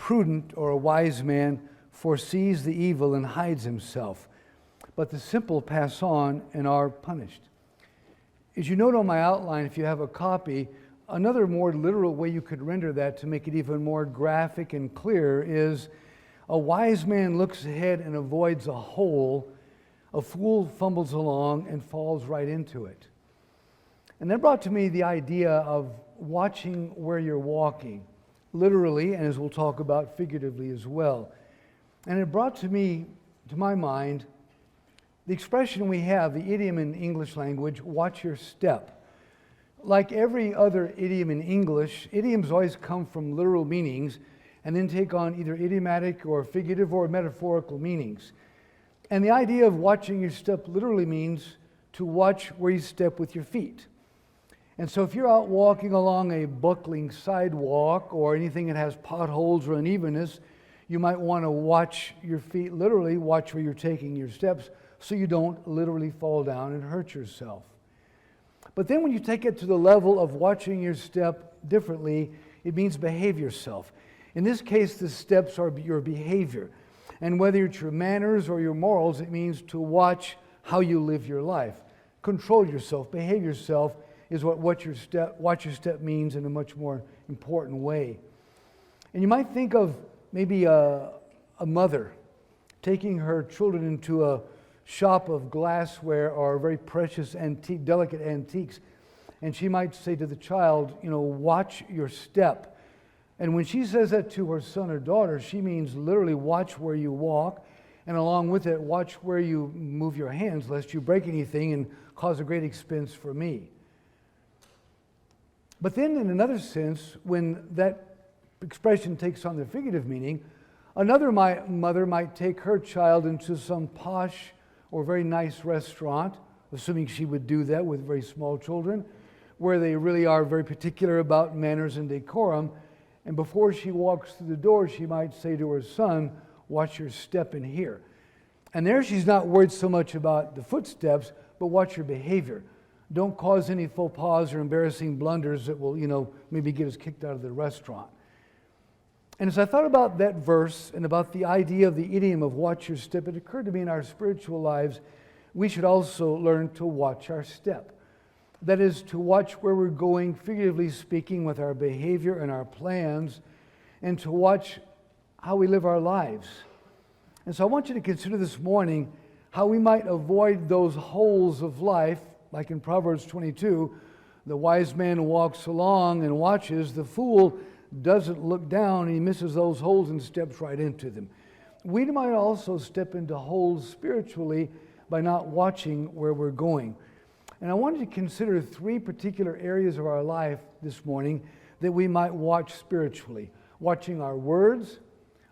prudent or a wise man foresees the evil and hides himself, but the simple pass on and are punished. As you note on my outline, if you have a copy, another more literal way you could render that to make it even more graphic and clear is, a wise man looks ahead and avoids a hole, a fool fumbles along and falls right into it. And that brought to me the idea of watching where you're walking, literally, and as we'll talk about figuratively as well. And it brought to my mind, the expression we have, the idiom in English language, watch your step. Like every other idiom in English, idioms always come from literal meanings and then take on either idiomatic or figurative or metaphorical meanings. And the idea of watching your step literally means to watch where you step with your feet. And so if you're out walking along a buckling sidewalk or anything that has potholes or unevenness, you might want to watch your feet, literally watch where you're taking your steps so you don't literally fall down and hurt yourself. But then when you take it to the level of watching your step differently, it means behave yourself. In this case, the steps are your behavior. And whether it's your manners or your morals, it means to watch how you live your life. Control yourself, behave yourself is what watch your step means in a much more important way. And you might think of maybe a mother taking her children into a shop of glassware or very precious antique, delicate antiques, and she might say to the child, watch your step. And when she says that to her son or daughter, she means literally watch where you walk, and along with it, watch where you move your hands, lest you break anything and cause a great expense for me. But then in another sense, when that expression takes on the figurative meaning, another mother might take her child into some posh or very nice restaurant, assuming she would do that with very small children, where they really are very particular about manners and decorum. And before she walks through the door, she might say to her son, watch your step in here. And there she's not worried so much about the footsteps, but watch your behavior. Don't cause any faux pas or embarrassing blunders that will, maybe get us kicked out of the restaurant. And as I thought about that verse and about the idea of the idiom of watch your step, it occurred to me in our spiritual lives, we should also learn to watch our step. That is, to watch where we're going, figuratively speaking, with our behavior and our plans, and to watch how we live our lives. And so I want you to consider this morning how we might avoid those holes of life, like in Proverbs 22, the wise man walks along and watches, the fool doesn't look down, he misses those holes and steps right into them. We might also step into holes spiritually by not watching where we're going. And I wanted to consider three particular areas of our life this morning that we might watch spiritually. Watching our words,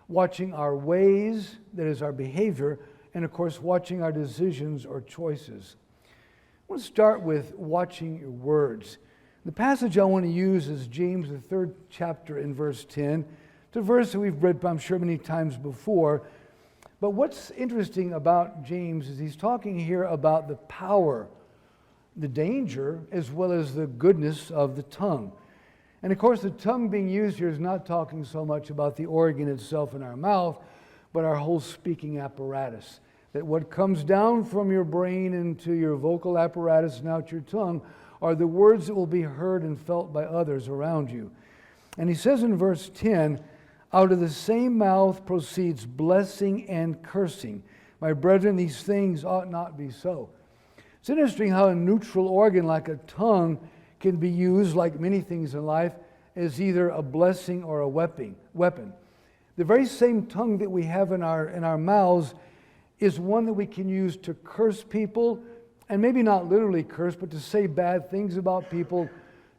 watching our ways, that is our behavior, and of course watching our decisions or choices. I want to start with watching your words. The passage I want to use is James, the 3rd chapter in verse 10. It's a verse that we've read, I'm sure, many times before. But what's interesting about James is he's talking here about the power, the danger, as well as the goodness of the tongue. And of course, the tongue being used here is not talking so much about the organ itself in our mouth, but our whole speaking apparatus. That what comes down from your brain into your vocal apparatus and out your tongue are the words that will be heard and felt by others around you. And he says in verse 10, out of the same mouth proceeds blessing and cursing. My brethren, these things ought not be so. It's interesting how a neutral organ like a tongue can be used, like many things in life, as either a blessing or a weapon. The very same tongue that we have in our mouths is one that we can use to curse people, and maybe not literally curse, but to say bad things about people,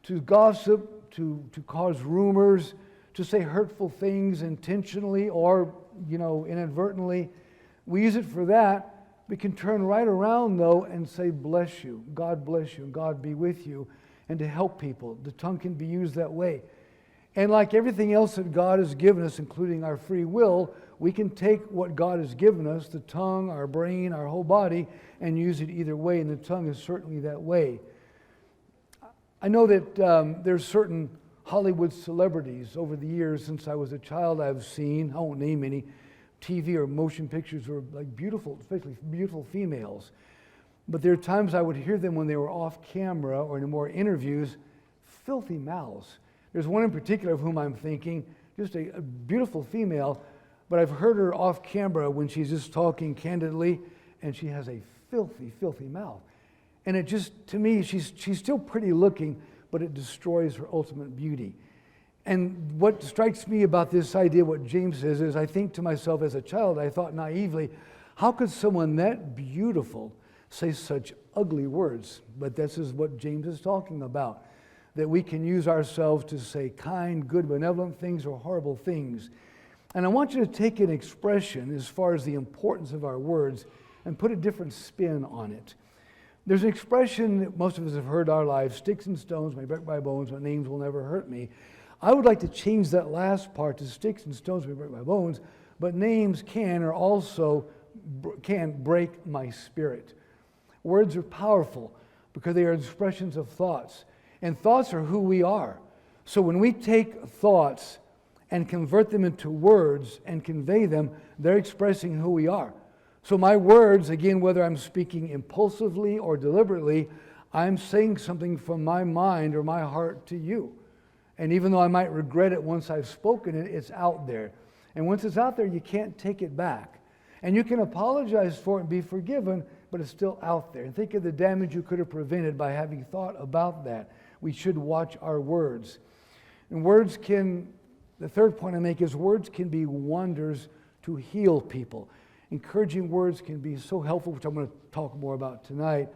to gossip, to cause rumors, to say hurtful things intentionally or, inadvertently. We use it for that. We can turn right around, though, and say, bless you, God be with you, and to help people. The tongue can be used that way. And like everything else that God has given us, including our free will, we can take what God has given us, the tongue, our brain, our whole body, and use it either way, and the tongue is certainly that way. I know that there's certain Hollywood celebrities over the years since I was a child I've seen, I won't name any, TV or motion pictures were like beautiful, especially beautiful females. But there are times I would hear them when they were off camera or in more interviews, filthy mouths. There's one in particular of whom I'm thinking, just a beautiful female, but I've heard her off camera when she's just talking candidly, and she has a filthy, filthy mouth. And it just, to me, she's still pretty looking, but it destroys her ultimate beauty. And what strikes me about this idea, what James says, is I think to myself as a child, I thought naively, how could someone that beautiful say such ugly words? But this is what James is talking about, that we can use ourselves to say kind, good, benevolent things or horrible things. And I want you to take an expression as far as the importance of our words and put a different spin on it. There's an expression that most of us have heard our lives, sticks and stones may break my bones, but names will never hurt me. I would like to change that last part to sticks and stones may break my bones, but names can or also can break my spirit. Words are powerful because they are expressions of thoughts, and thoughts are who we are. So when we take thoughts and convert them into words and convey them, they're expressing who we are. So my words, again, whether I'm speaking impulsively or deliberately, I'm saying something from my mind or my heart to you. And even though I might regret it once I've spoken it, it's out there. And once it's out there, you can't take it back. And you can apologize for it and be forgiven, but it's still out there. And think of the damage you could have prevented by having thought about that. We should watch our words. And words can, the third point I make is words can be wonders to heal people. Encouraging words can be so helpful, which I'm going to talk more about tonight,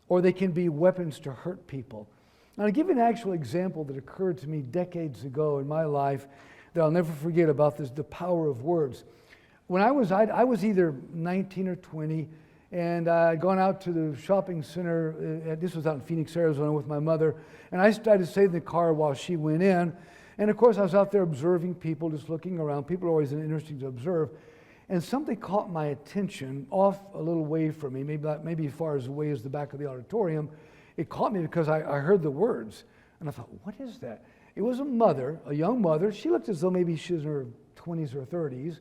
or they can be weapons to hurt people. Now, I'll give you an actual example that occurred to me decades ago in my life that I'll never forget about this, the power of words. When I was either 19 or 20, and I'd gone out to the shopping center, this was out in Phoenix, Arizona with my mother, and I decided to stay in the car while she went in. And of course, I was out there observing people, just looking around. People are always interesting to observe. And something caught my attention off a little way from me, maybe as far as away as the back of the auditorium. It caught me because I heard the words. And I thought, what is that? It was a mother, a young mother. She looked as though maybe she was in her 20s or 30s.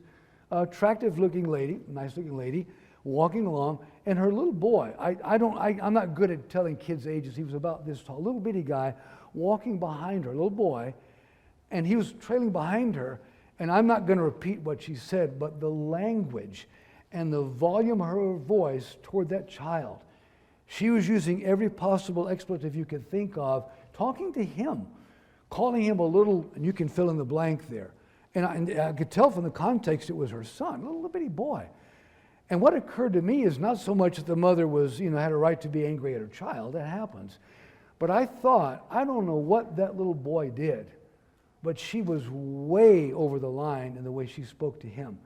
Attractive-looking lady, nice-looking lady, walking along. And her little boy, I'm not good at telling kids' ages. He was about this tall, little bitty guy, walking behind her, little boy. And he was trailing behind her. And I'm not going to repeat what she said, but the language and the volume of her voice toward that child. She was using every possible expletive you could think of, talking to him, calling him a little, and you can fill in the blank there. And I could tell from the context it was her son, a little bitty boy. And what occurred to me is not so much that the mother was, had a right to be angry at her child, that happens. But I thought, I don't know what that little boy did, but she was way over the line in the way she spoke to him.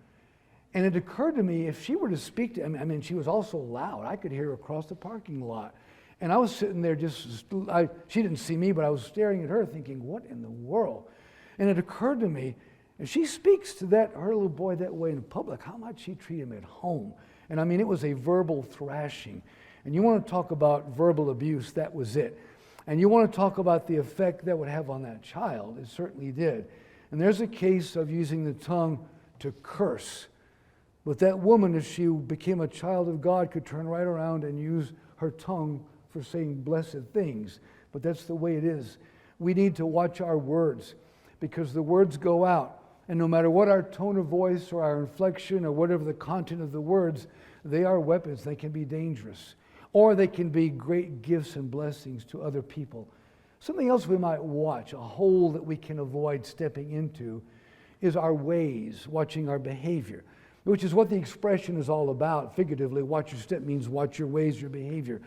And it occurred to me, if she were to speak to him, she was also loud. I could hear her across the parking lot. And I was sitting there she didn't see me, but I was staring at her thinking, what in the world? And it occurred to me, if she speaks to her little boy that way in public, how might she treat him at home? And it was a verbal thrashing. And you want to talk about verbal abuse, that was it. And you want to talk about the effect that would have on that child, it certainly did. And there's a case of using the tongue to curse. But that woman, if she became a child of God, could turn right around and use her tongue for saying blessed things. But that's the way it is. We need to watch our words because the words go out. And no matter what our tone of voice or our inflection or whatever the content of the words, they are weapons. They can be dangerous. Or they can be great gifts and blessings to other people. Something else we might watch, a hole that we can avoid stepping into, is our ways, watching our behavior, which is what the expression is all about. Figuratively, watch your step means watch your ways, your behavior.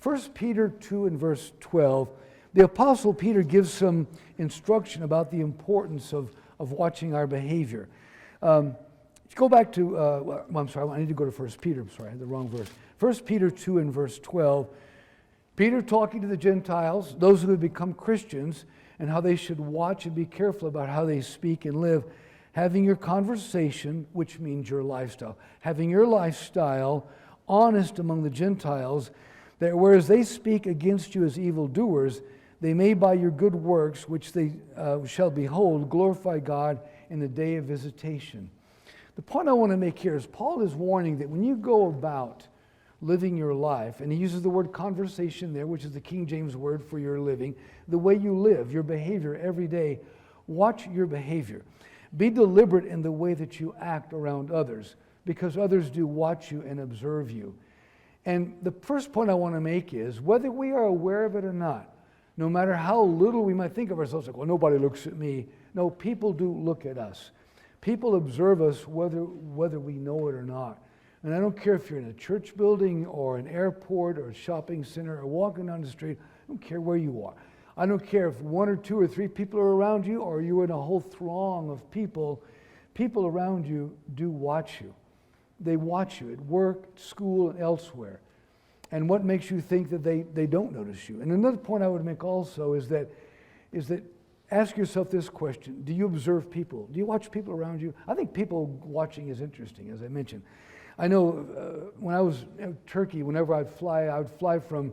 1 Peter 2 and verse 12, the Apostle Peter gives some instruction about the importance of watching our behavior. Go back to, I need to go to 1 Peter. I'm sorry, I had the wrong verse. 1 Peter 2 and verse 12, Peter talking to the Gentiles, those who have become Christians, and how they should watch and be careful about how they speak and live, having your conversation, which means your lifestyle, having your lifestyle honest among the Gentiles, that whereas they speak against you as evildoers, they may by your good works, which they shall behold, glorify God in the day of visitation. The point I want to make here is Paul is warning that when you go about living your life, and he uses the word conversation there, which is the King James word for your living, the way you live, your behavior every day, watch your behavior. Be deliberate in the way that you act around others, because others do watch you and observe you. And the first point I want to make is, whether we are aware of it or not, no matter how little we might think of ourselves, like, well, nobody looks at me. No, people do look at us. People observe us whether we know it or not. And I don't care if you're in a church building or an airport or a shopping center or walking down the street. I don't care where you are. I don't care if 1 or 2 or 3 people are around you or you're in a whole throng of people. People around you do watch you. They watch you at work, school, and elsewhere. And what makes you think that they don't notice you? And another point I would make also is that ask yourself this question. Do you observe people? Do you watch people around you? I think people watching is interesting, as I mentioned. I know when I was in Turkey, whenever I would fly from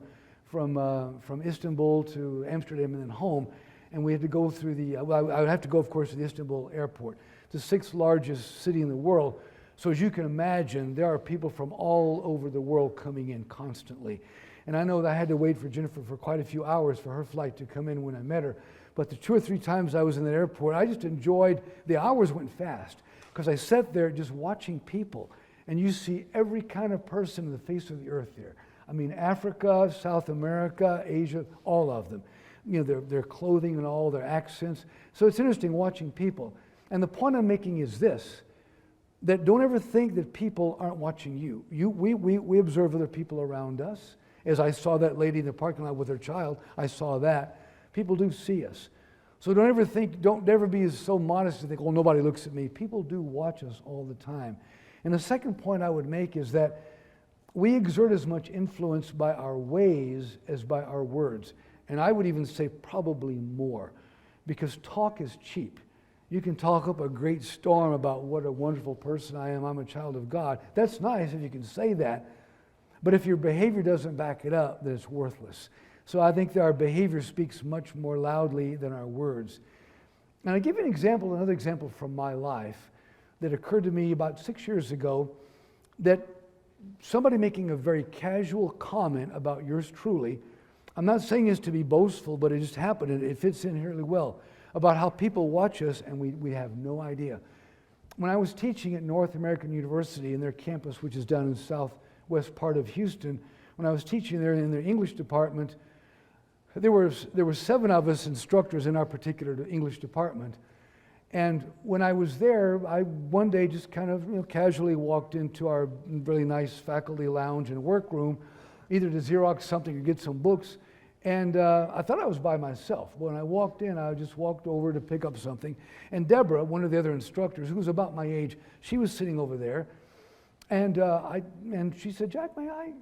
Istanbul to Amsterdam and then home, and we had to go through I would have to go, of course, to the Istanbul airport, the 6th largest city in the world. So as you can imagine, there are people from all over the world coming in constantly. And I know that I had to wait for Jennifer for quite a few hours for her flight to come in when I met her. But the 2 or 3 times I was in that airport, I just enjoyed, the hours went fast, because I sat there just watching people. And you see every kind of person on the face of the earth there. I mean, Africa, South America, Asia, all of them. You know, their clothing and all, their accents. So it's interesting watching people. And the point I'm making is this, that don't ever think that people aren't watching you. We observe other people around us. As I saw that lady in the parking lot with her child, I saw that. People do see us. So don't ever be so modest to think, oh, nobody looks at me. People do watch us all the time. And the second point I would make is that we exert as much influence by our ways as by our words. And I would even say probably more, because talk is cheap. You can talk up a great storm about what a wonderful person I am, I'm a child of God. That's nice if you can say that. But if your behavior doesn't back it up, then it's worthless. So I think that our behavior speaks much more loudly than our words. And I'll give you another example from my life that occurred to me about 6 years ago, that somebody making a very casual comment about yours truly, I'm not saying this to be boastful, but it just happened, and it fits in here really well, about how people watch us and we have no idea. When I was teaching at North American University in their campus, which is down in the southwest part of Houston, when I was teaching there in their English department, there were 7 of us instructors in our particular English department. And when I was there, I one day just kind of casually walked into our really nice faculty lounge and workroom, either to Xerox something or get some books. And I thought I was by myself. When I walked in, I just walked over to pick up something. And Deborah, one of the other instructors, who was about my age, she was sitting over there. And she said, "Jack, may I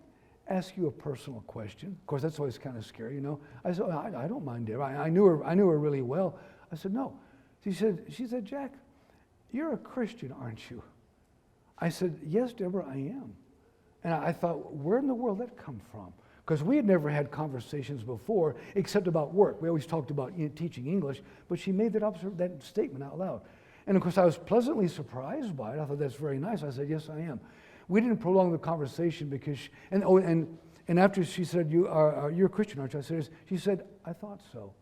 ask you a personal question?" Of course, that's always kind of scary, you know. I said, I don't mind, Deborah. I knew her really well. I said, "No." She said, "Jack, you're a Christian, aren't you?" I said, "Yes, Deborah, I am." And I thought, where in the world did that come from? Because we had never had conversations before, except about work. We always talked about teaching English, but she made that statement out loud. And of course, I was pleasantly surprised by it. I thought, that's very nice. I said, "Yes, I am." We didn't prolong the conversation because, and after she said, "You're a Christian, aren't you?" She said, "I thought so."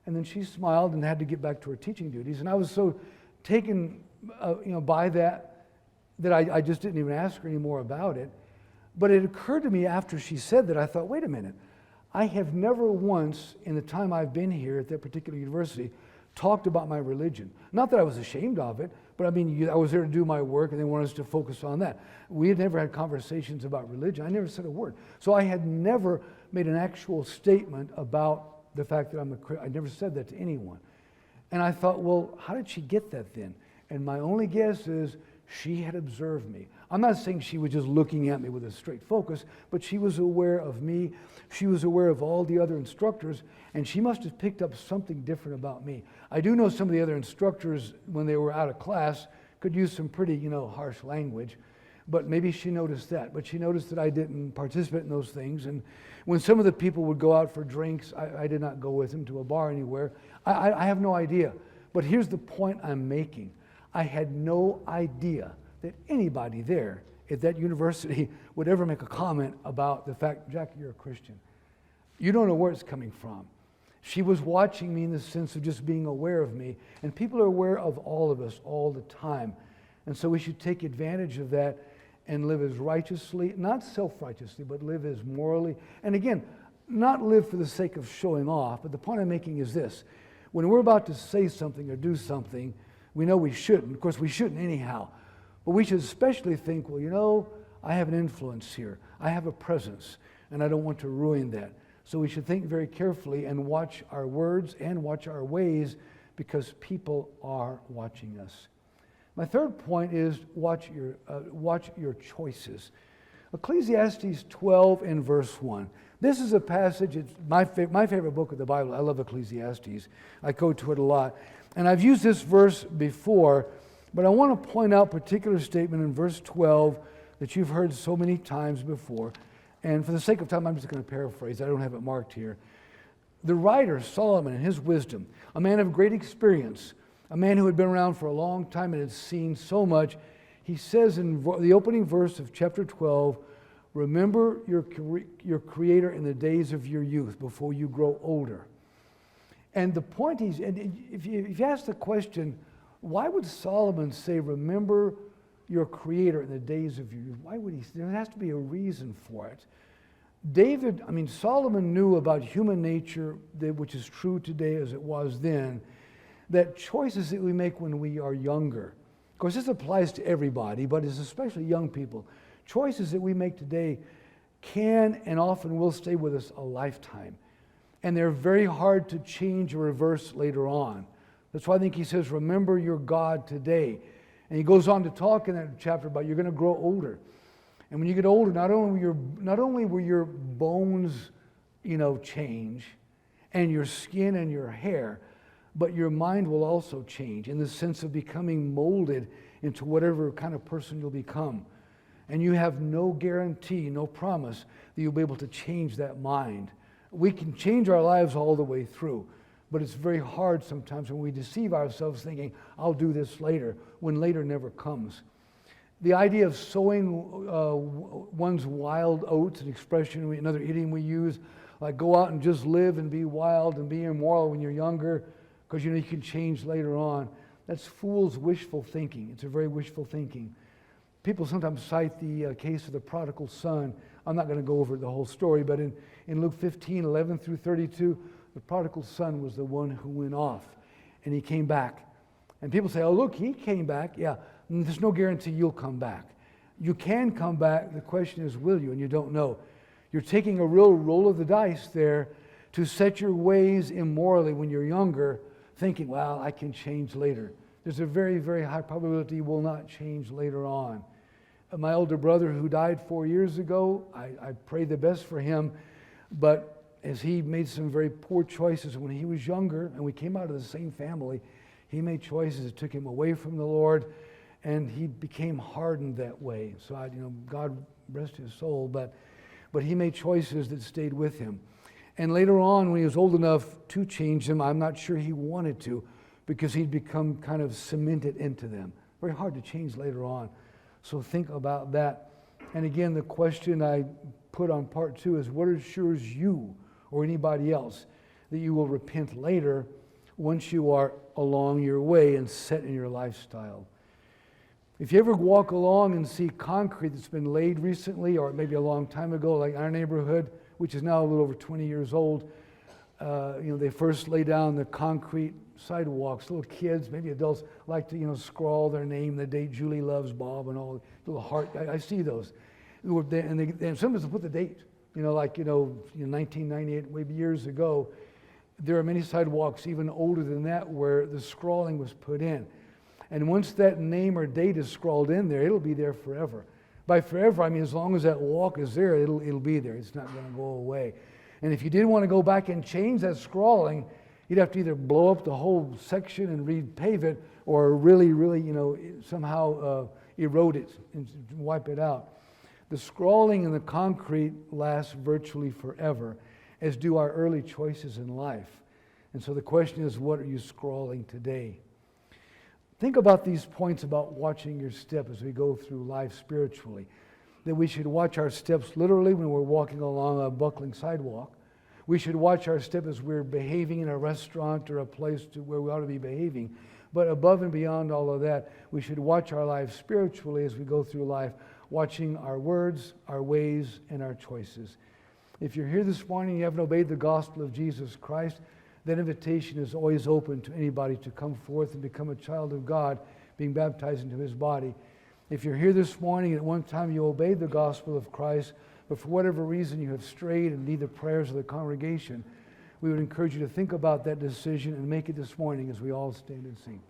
And then she smiled and had to get back to her teaching duties. And I was so taken by that I just didn't even ask her any more about it. But it occurred to me after she said that, I thought, wait a minute. I have never once in the time I've been here at that particular university talked about my religion. Not that I was ashamed of it, but I mean, I was there to do my work and they wanted us to focus on that. We had never had conversations about religion. I never said a word. So I had never made an actual statement about the fact that I never said that to anyone. And I thought, well, how did she get that then? And my only guess is she had observed me. I'm not saying she was just looking at me with a straight focus, but she was aware of me. She was aware of all the other instructors, and she must have picked up something different about me. I do know some of the other instructors, when they were out of class, could use some pretty, harsh language. But maybe she noticed that. But she noticed that I didn't participate in those things. And when some of the people would go out for drinks, I did not go with them to a bar anywhere. I have no idea. But here's the point I'm making. I had no idea that anybody there at that university would ever make a comment about the fact, Jackie, you're a Christian. You don't know where it's coming from. She was watching me in the sense of just being aware of me. And people are aware of all of us all the time. And so we should take advantage of that and live as righteously, not self-righteously, but live as morally. And again, not live for the sake of showing off, but the point I'm making is this. When we're about to say something or do something, we know we shouldn't. Of course, we shouldn't anyhow. But we should especially think, well, you know, I have an influence here. I have a presence, and I don't want to ruin that. So we should think very carefully and watch our words and watch our ways, because people are watching us. My third point is watch your choices. Ecclesiastes 12 and verse 1. This is a passage, it's my favorite book of the Bible. I love Ecclesiastes. I go to it a lot. And I've used this verse before, but I want to point out a particular statement in verse 12 that you've heard so many times before. And for the sake of time, I'm just going to paraphrase. I don't have it marked here. The writer, Solomon, in his wisdom, a man of great experience, a man who had been around for a long time and had seen so much, he says in the opening verse of chapter 12, remember your Creator in the days of your youth before you grow older. And the point is, and if you ask the question, why would Solomon say, remember your Creator in the days of your youth? Why would he? There has to be a reason for it. Solomon knew about human nature, which is true today as it was then, that choices that we make when we are younger, of course this applies to everybody, but it's especially young people, choices that we make today can and often will stay with us a lifetime. And they're very hard to change or reverse later on. That's why I think he says, remember your God today. And he goes on to talk in that chapter about you're going to grow older. And when you get older, not only will your bones, change, and your skin and your hair, but your mind will also change in the sense of becoming molded into whatever kind of person you'll become. And you have no guarantee, no promise that you'll be able to change that mind. We can change our lives all the way through, but it's very hard sometimes when we deceive ourselves thinking, I'll do this later, when later never comes. The idea of sowing one's wild oats, an expression, another idiom we use, like go out and just live and be wild and be immoral when you're younger, because you can change later on. That's fool's wishful thinking. It's a very wishful thinking. People sometimes cite the case of the prodigal son. I'm not going to go over the whole story, but in Luke 15, 11 through 32, the prodigal son was the one who went off, and he came back. And people say, oh, look, he came back. Yeah, there's no guarantee you'll come back. You can come back. The question is, will you? And you don't know. You're taking a real roll of the dice there to set your ways immorally when you're younger, thinking, well, I can change later. There's a very, very high probability you will not change later on. My older brother who died 4 years ago, I pray the best for him, but as he made some very poor choices when he was younger, and we came out of the same family, he made choices that took him away from the Lord, and he became hardened that way. So God rest his soul, but he made choices that stayed with him. And later on, when he was old enough to change them, I'm not sure he wanted to, because he'd become kind of cemented into them. Very hard to change later on. So think about that. And again, the question I put on part 2 is, what assures you or anybody else that you will repent later once you are along your way and set in your lifestyle? If you ever walk along and see concrete that's been laid recently, or maybe a long time ago, like our neighborhood, which is now a little over 20 years old, they first lay down the concrete sidewalks. Little kids, maybe adults, like to scrawl their name, the date, Julie loves Bob, and all little heart. I see those, and sometimes they put the date. 1998, maybe years ago. There are many sidewalks even older than that where the scrawling was put in, and once that name or date is scrawled in there, it'll be there forever. By forever, I mean as long as that walk is there, it'll be there. It's not going to go away. And if you did want to go back and change that scrawling, you'd have to either blow up the whole section and repave it, or really, really, somehow erode it and wipe it out. The scrawling in the concrete lasts virtually forever, as do our early choices in life. And so the question is, what are you scrawling today? Think about these points about watching your step as we go through life spiritually. That we should watch our steps literally when we're walking along a buckling sidewalk. We should watch our step as we're behaving in a restaurant or a place where we ought to be behaving. But above and beyond all of that, we should watch our lives spiritually as we go through life, watching our words, our ways, and our choices. If you're here this morning and you haven't obeyed the gospel of Jesus Christ, that invitation is always open to anybody to come forth and become a child of God, being baptized into His body. If you're here this morning and at one time you obeyed the gospel of Christ, but for whatever reason you have strayed and need the prayers of the congregation, we would encourage you to think about that decision and make it this morning as we all stand and sing.